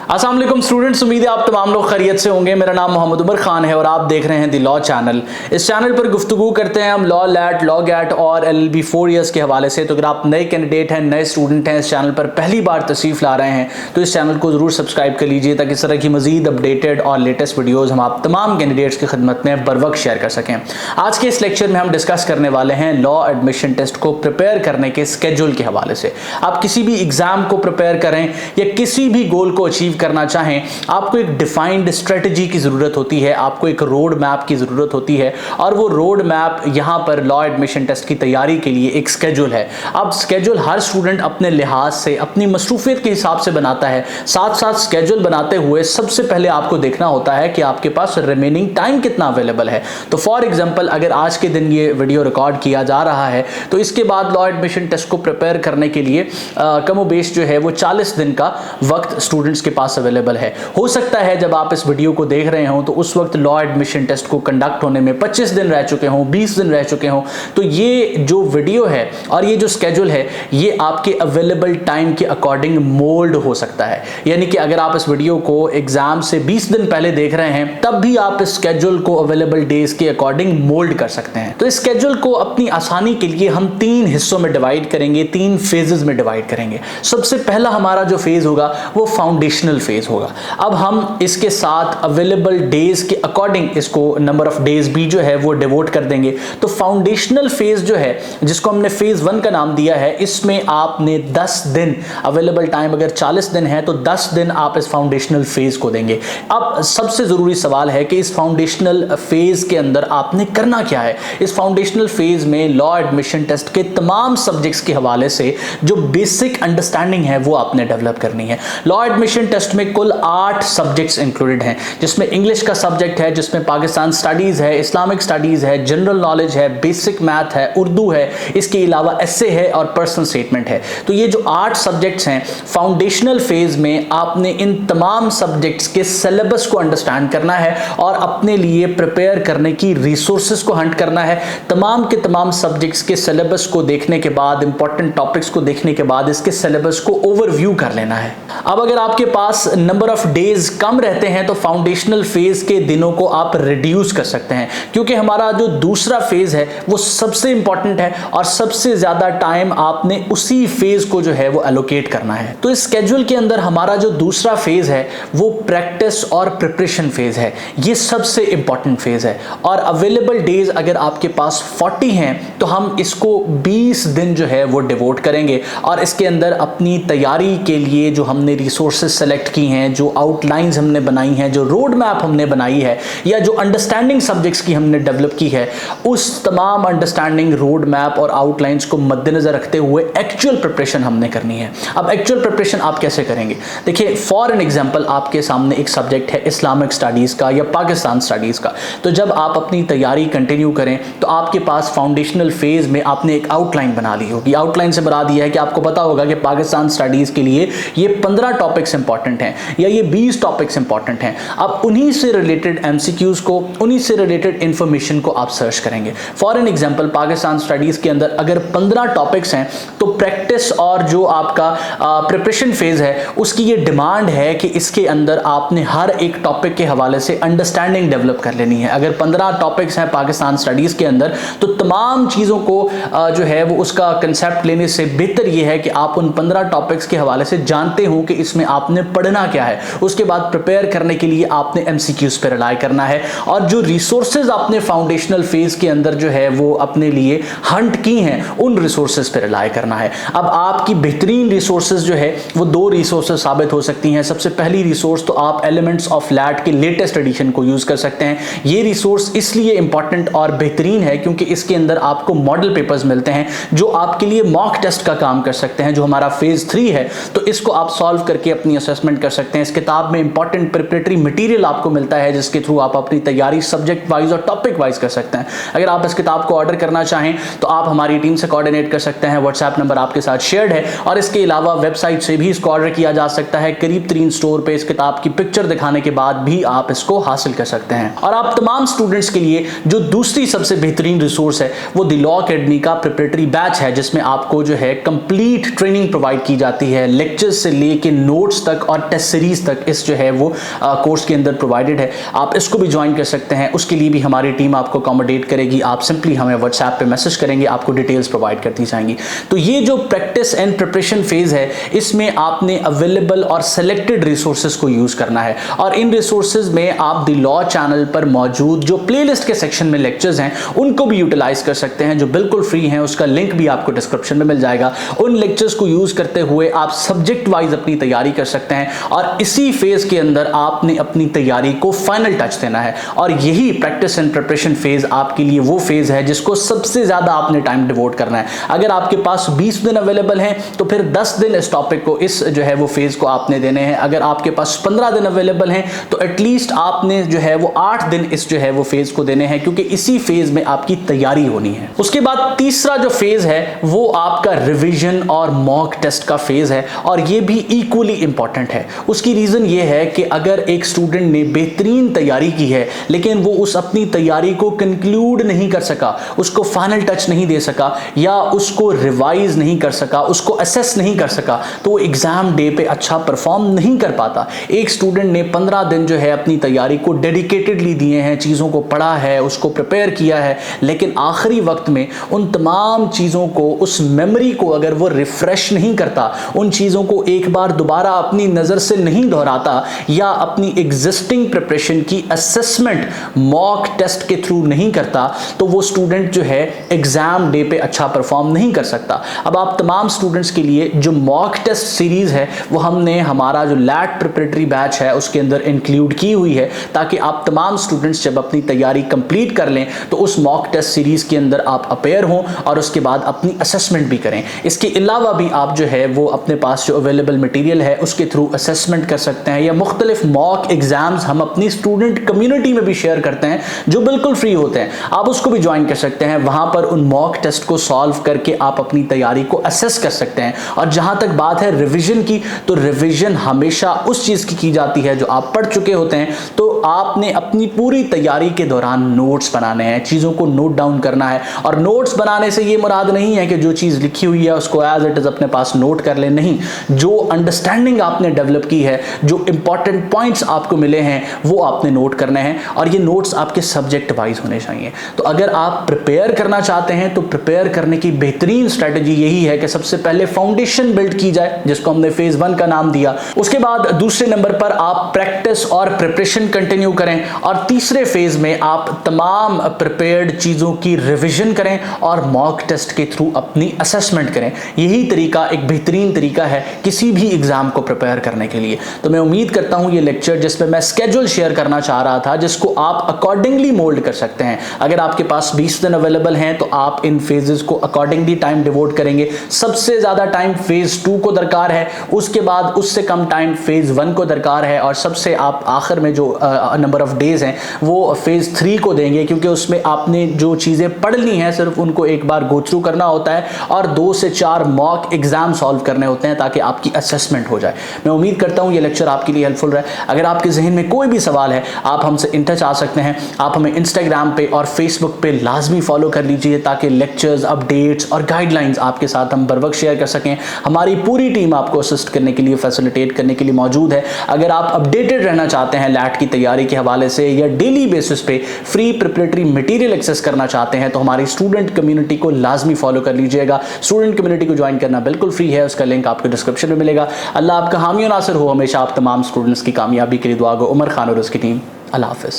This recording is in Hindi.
अस्सलाम वालेकुम स्टूडेंट्स, उम्मीद है आप तमाम लोग खैरियत से होंगे। मेरा नाम मोहम्मद उमर खान है और आप देख रहे हैं दी लॉ चैनल। इस चैनल पर गुफ्तगू करते हैं हम लॉ लैट, लॉ गैट और LLB 4 ईयर्स के हवाले से। तो अगर आप नए कैंडिडेट हैं, नए स्टूडेंट हैं, इस चैनल पर पहली बार तशरीफ़ ला रहे हैं तो इस चैनल को ज़रूर सब्सक्राइब कर लीजिए ताकि इस तरह की मज़ीद अपडेटेड और लेटेस्ट वीडियोज़ हम आप तमाम कैंडिडेट्स की खिदमत में बर वक्त शेयर कर सकें। आज के इस लेक्चर में हम डिस्कस करने वाले हैं लॉ एडमिशन टेस्ट को प्रिपेयर करने के स्केड्यूल के हवाले से। आप किसी भी एग्ज़ाम को प्रिपेयर करें या किसी भी गोल को अचीव करना चाहें, आपको एक डिफाइंड स्ट्रेटजी की ज़रूरत होती है, आपको एक रोड मैप की ज़रूरत होती है और वो रोड मैप यहाँ पर लॉ एडमिशन टेस्ट की तैयारी के लिए एक स्केड्यूल है। अब स्केड्यूल हर स्टूडेंट अपने लिहाज से, अपनी मसरूफियत के हिसाब से बनाता है। साथ साथ स्केड्यूल बनाते हुए सबसे पहले आपको देखना होता है कि आपके पास रिमेनिंग टाइम कितना अवेलेबल है। तो फॉर एग्जाम्पल, अगर आज के दिन ये वीडियो रिकॉर्ड किया जा रहा है तो इसके बाद लॉ एडमिशन टेस्ट को प्रिपेयर करने के लिए कमो बेश जो है वो 40 दिन का वक्त स्टूडेंट्स के पास अवेलेबल है। हो सकता है जब आप इस वीडियो को देख रहे हो तो उस वक्त लॉ एडमिशन टेस्ट को कंडक्ट होने में 25 दिन रह चुके हों, 20 दिन रह चुके हों। तो ये जो वीडियो है और ये जो स्केड्यूल है ये आपके अवेलेबल टाइम के अकॉर्डिंग मोल्ड हो सकता है। यानी कि अगर आप इस वीडियो को एग्जाम से 20 दिन पहले देख रहे हैं तब भी आप इस स्केड्यूल को अवेलेबल डेज के अकॉर्डिंग मोल्ड कर सकते हैं। तो इस स्केड्यूल को अपनी आसानी के लिए हम 3 हिस्सों में डिवाइड करेंगे, 3 फेजेस में डिवाइड करेंगे। सबसे पहला हमारा जो फेज होगा वो फाउंडेशनल फेज होगा। अब हम इसके साथ अवेलेबल डेज के अकॉर्डिंग इसको नंबर ऑफ डेज भी जो है वो डिवोट कर देंगे। तो फाउंडेशनल फेज जो है जिसको हमने फेज 1 का नाम दिया है, इसमें आपने 10 दिन अवेलेबल टाइम, अगर 40 दिन है तो 10 दिन आप इस फाउंडेशनल फेज को देंगे। अब सबसे जरूरी सवाल है कि इस फाउंडेशनल फेज के अंदर आपने करना क्या है। इस फाउंडेशनल फेज में लॉ एडमिशन टेस्ट के तमाम सब्जेक्ट्स के हवाले से जो बेसिक अंडरस्टैंडिंग है वो आपने डेवलप करनी है। लॉ एडमिशन टेस्ट में कुल 8 सब्जेक्ट्स इंक्लूडेड हैं, जिसमें इंग्लिश का सब्जेक्ट है, जिसमें पाकिस्तान स्टडीज है, इस्लामिक स्टडीज है, जनरल नॉलेज है, बेसिक मैथ है, उर्दू है, इसके अलावा एस्से है और पर्सनल स्टेटमेंट है। तो ये जो 8 सब्जेक्ट्स हैं, फाउंडेशनल फेज में आपने इन तमाम सब्जेक्ट्स के सिलेबस को अंडरस्टैंड करना है और अपने लिए प्रिपेयर करने की रिसोर्सेज को हंट करना है। तमाम के तमाम सब्जेक्ट्स के सिलेबस को देखने के बाद, इंपॉर्टेंट टॉपिक्स को देखने के बाद इसके सिलेबस को ओवरव्यू कर लेना है। अब अगर आपके पास नंबर ऑफ डेज कम रहते हैं तो फाउंडेशनल फेज के दिनों को आप रिड्यूस कर सकते हैं, क्योंकि हमारा जो दूसरा फेज है वो सबसे इंपॉर्टेंट है और सबसे ज्यादा टाइम आपने उसी फेज को जो है वो एलोकेट करना है। तो इस स्केड्यूल के अंदर हमारा जो दूसरा फेज है वो प्रैक्टिस और प्रिपरेशन फेज है। ये सबसे इंपॉर्टेंट फेज है और अवेलेबल डेज अगर आपके पास 40 हैं तो हम इसको 20 दिन जो है वो डिवोट करेंगे और इसके अंदर अपनी तैयारी के लिए जो हमने रिसोर्सेज सेलेक्ट की हैं, जो आउटलाइंस हमने बनाई हैं, जो रोड मैप हमने बनाई है या जो अंडरस्टैंडिंग सब्जेक्ट्स की हमने डेवलप की है, उस तमाम अंडरस्टैंडिंग, रोड मैप और आउटलाइंस को मद्देनजर रखते हुए एक्चुअल प्रिपरेशन हमने करनी है। अब एक्चुअल प्रिपरेशन आप कैसे करेंगे? देखिए, फॉर एन एग्जांपल आपके सामने एक सब्जेक्ट है इस्लामिक स्टडीज का या पाकिस्तान स्टडीज का। तो जब आप अपनी तैयारी कंटिन्यू करें तो आपके पास फाउंडेशनल फेज में आपने एक आउटलाइन बना ली होगी। आउटलाइन से बता दिया है कि आपको पता होगा कि पाकिस्तान स्टडीज के लिए ये 15 टॉपिक्स इंपॉर्टेंट हैं या ये 20 टॉपिक्स इंपॉर्टेंट हैं। अब उन्हीं से रिलेटेड MCQs को, उन्हीं से रिलेटेड इंफॉर्मेशन को आप सर्च करेंगे। For an example, Pakistan studies के अंदर अगर 15 टॉपिक्स हैं तो प्रैक्टिस और जो आपका प्रिपरेशन फेज है उसकी ये डिमांड है कि इसके अंदर आपने हर एक टॉपिक के हवाले से अंडरस्टैंडिंग डेवलप कर लेनी है। अगर 15 टॉपिक्स हैं पाकिस्तान स्टडीज के अंदर तो तमाम चीज़ों को जो है वो उसका कंसेप्ट लेने से बेहतर ये है कि आप उन 15 टॉपिक्स के हवाले से जानते हो कि इसमें आपने पढ़ना क्या है। उसके बाद प्रिपेयर करने के लिए आपने MCQs पर रिलाई करना है और जो रिसोर्सेज आपने फाउंडेशनल फेज के अंदर जो है वो अपने लिए हंट की हैं उन रिसोर्सेज पर रिलाई करना है। अब आपकी बेहतरीन रिसोर्सेज जो है वो 2 रिसोर्सेज साबित हो सकती हैं। सबसे पहली रिसोर्स तो आप एलिमेंट्स ऑफ लैट के लेटेस्ट एडिशन को यूज कर सकते हैं। ये रिसोर्स इसलिए इंपॉर्टेंट और बेहतरीन है क्योंकि इसके अंदर आपको मॉडल पेपर्स मिलते हैं जो आपके लिए मॉक टेस्ट का काम कर सकते हैं। जो हमारा फेज 3 है तो इसको आप सॉल्व करके अपनी असेसमेंट कर सकते हैं। इस किताब में इंपॉर्टेंट प्रिपरेटरी मटेरियल आपको मिलता है जिसके थ्रू आप अपनी तैयारी सब्जेक्ट वाइज और टॉपिक वाइज कर सकते हैं। अगर आप इस किताब को ऑर्डर करना चाहें तो आप हमारी टीम से कोऑर्डिनेट कर सकते हैं। व्हाट्सएप नंबर आपके साथ शेयर्ड है और इसके अलावा वेबसाइट से भी इसको ऑर्डर किया जा सकता है। करीब 3 स्टोर पे इस किताब की पिक्चर दिखाने के बाद भी आप इसको हासिल कर सकते हैं। और आप तमाम स्टूडेंट्स के लिए जो दूसरी सबसे बेहतरीन रिसोर्स है वो द लॉ अकेडमी का प्रिपरेटरी बैच है, जिसमें आपको जो है कंप्लीट ट्रेनिंग प्रोवाइड की जाती है, लेक्चर्स से लेके नोट्स तक और और टेस्ट सीरीज तक इस जो है वो कोर्स के अंदर प्रोवाइडेड है। आप इसको भी ज्वाइन कर सकते हैं, उसके लिए भी हमारी टीम आपको अकोमोडेट करेगी। आप सिंपली हमें व्हाट्सएप पे मैसेज करेंगे, आपको डिटेल्स प्रोवाइड करती जाएंगी। तो ये जो प्रैक्टिस एंड प्रिपरेशन फेज है, इसमें आपने अवेलेबल और सेलेक्टेड रिसोर्सेज को यूज करना है, और इन रिसोर्सेज में आप द लॉ चैनल पर मौजूद जो प्लेलिस्ट के सेक्शन में लेक्चर्स हैं उनको भी यूटिलाइज कर सकते हैं, जो बिल्कुल फ्री हैं। उसका लिंक भी आपको डिस्क्रिप्शन में मिल जाएगा। उन लेक्चर्स को यूज करते हुए आप सब्जेक्ट वाइज अपनी तैयारी कर सकते हैं, और इसी फेज के अंदर आपने अपनी तैयारी को फाइनल टच देना है। और यही प्रैक्टिस एंड प्रिपरेशन फेज आपके लिए वो फेज है जिसको सबसे ज्यादा आपने टाइम डिवोट करना है। अगर आपके पास 20 दिन अवेलेबल हैं तो फिर 10 दिन इस टॉपिक को, इस जो है वो फेज को आपने देने हैं। अगर आपके पास 15 दिन अवेलेबल हैं तो एटलीस्ट आपने जो है वो 8 दिन इस जो है वो फेज को देने हैं, क्योंकि इसी फेज में आपकी तैयारी होनी है। उसके बाद तीसरा जो फेज है वो आपका रिवीजन और मॉक टेस्ट का फेज है, और ये भी इक्वली इंपॉर्टेंट है। उसकी रीजन ये है कि अगर एक स्टूडेंट ने बेहतरीन तैयारी की है लेकिन वो उस अपनी तैयारी को कंक्लूड नहीं कर सका, उसको फाइनल टच नहीं दे सका, या उसको रिवाइज नहीं कर सका, उसको असेस नहीं कर सका, तो वो एग्जाम डे पे अच्छा परफॉर्म नहीं कर पाता। एक स्टूडेंट ने 15 दिन जो है अपनी तैयारी को डेडिकेटेडली दिए हैं, चीज़ों को पढ़ा है, उसको प्रिपेयर किया है, लेकिन आखिरी वक्त में उन तमाम चीज़ों को, उस मेमोरी को अगर वो रिफ्रेश नहीं करता, उन चीज़ों को एक बार दोबारा अपनी नज़र से नहीं दोहराता, या अपनी एग्जिस्टिंग प्रिपरेशन की असेसमेंट मॉक टेस्ट के थ्रू नहीं करता, तो वो स्टूडेंट जो है एग्जाम डे पे अच्छा परफॉर्म नहीं कर सकता। अब आप तमाम स्टूडेंट्स के लिए जो मॉक टेस्ट सीरीज है वो हमने हमारा जो लैट प्रिपरेटरी बैच है उसके अंदर इंक्लूड की हुई है, ताकि आप तमाम स्टूडेंट्स जब अपनी तैयारी कंप्लीट कर लें तो उस मॉक टेस्ट सीरीज के अंदर आप अपेयर हों और उसके बाद अपनी असेसमेंट भी करें। इसके अलावा भी आप जो है वो अपने पास जो अवेलेबल मटीरियल है उसके थ्रू असेसमेंट कर सकते हैं, या मुख्तलिफ मॉक एग्जाम्स हम अपनी स्टूडेंट कम्युनिटी में भी शेयर करते हैं जो बिल्कुल फ्री होते हैं, आप उसको भी ज्वाइन कर सकते हैं। वहां पर उन मॉक टेस्ट को सॉल्व करके आप अपनी तैयारी को असेस कर सकते हैं। और जहां तक बात है रिवीजन की, तो रिवीजन हमेशा उस चीज की जाती है जो आप पढ़ चुके होते हैं, तो आपने अपनी पूरी तैयारी के दौरान नोट्स बनाने हैं, चीजों को नोट डाउन करना है। और नोट्स बनाने से ये मुराद नहीं है कि जो चीज लिखी हुई है उसको एज इट इज अपने पास नोट कर ले, नहीं, जो अंडरस्टैंडिंग आपने डेवलप की है, जो इंपॉर्टेंट पॉइंट्स आपको मिले हैं वो आपने नोट करने हैं, और ये नोट्स आपके सब्जेक्ट वाइज होने चाहिए। तो अगर आप प्रिपेयर करना चाहते हैं तो प्रिपेयर करने की बेहतरीन स्ट्रेटजी यही है कि सबसे पहले फाउंडेशन बिल्ड की जाए, जिसको हमने फेज 1 का नाम दिया। उसके बाद दूसरे नंबर पर आप प्रैक्टिस और प्रिपरेशन कंटिन्यू करें, और तीसरे फेज में आप तमाम प्रिपेयर्ड चीजों की रिवीजन करें और मॉक टेस्ट के थ्रू अपनी असेसमेंट करें। यही तरीका एक बेहतरीन तरीका है किसी भी एग्जाम को प्रिपेयर करने के लिए। तो मैं उम्मीद करता हूं ये लेक्चर जिसमें मैं स्केड्यूल शेयर करना चाह रहा था, जिसको आप अकॉर्डिंगली मोल्ड कर सकते हैं। अगर आपके पास 20 दिन अवेलेबल हैं तो आप इन फेजेस को अकॉर्डिंगली टाइम डिवोट करेंगे। सबसे ज्यादा टाइम फेज 2 को दरकार है, उसके बाद उससे कम टाइम फेज 1 को दरकार है, और सबसे आप आखिर में जो नंबर ऑफ डेज हैं वो फेज 3 को देंगे, क्योंकि उसमें आपने जो चीजें पढ़ ली हैं सिर्फ उनको एक बार गो थ्रू करना होता है, और 2 से 4 मॉक एग्जाम सॉल्व करने होते हैं ताकि आपकी असेसमेंट हो जाए। मैं उम्मीद करता हूं ये लेक्चर आपके लिए हेल्पफुल रहे। अगर आपके जहन में कोई भी सवाल है आप हमसे इन टच आ सकते हैं। आप हमें इंस्टाग्राम पे और फेसबुक पे लाजमी फॉलो कर लीजिए, ताकि लेक्चर्स, अपडेट्स और गाइडलाइंस आपके साथ हम बर वक्त शेयर कर सकें। हमारी पूरी टीम आपको असिस्ट करने के लिए, फैसिलिटेट करने के लिए मौजूद है। अगर आप अपडेटेड रहना चाहते हैं लैट की तैयारी के हवाले से, या डेली बेसिस पे फ्री प्रिपरेटरी मटेरियल एक्सेस करना चाहते हैं, तो हमारी स्टूडेंट कम्युनिटी को लाजमी फॉलो कर लीजिएगा। स्टूडेंट कम्युनिटी को ज्वाइन करना बिल्कुल फ्री है, उसका लिंक आपको डिस्क्रिप्शन में मिलेगा। अल्लाह आपका हामी और नासिर हो। हमेशा आप तमाम स्टूडेंट्स की कामयाबी के लिए दुआ गो। उमर खान और उसकी टीम। अल्लाह हाफिज़।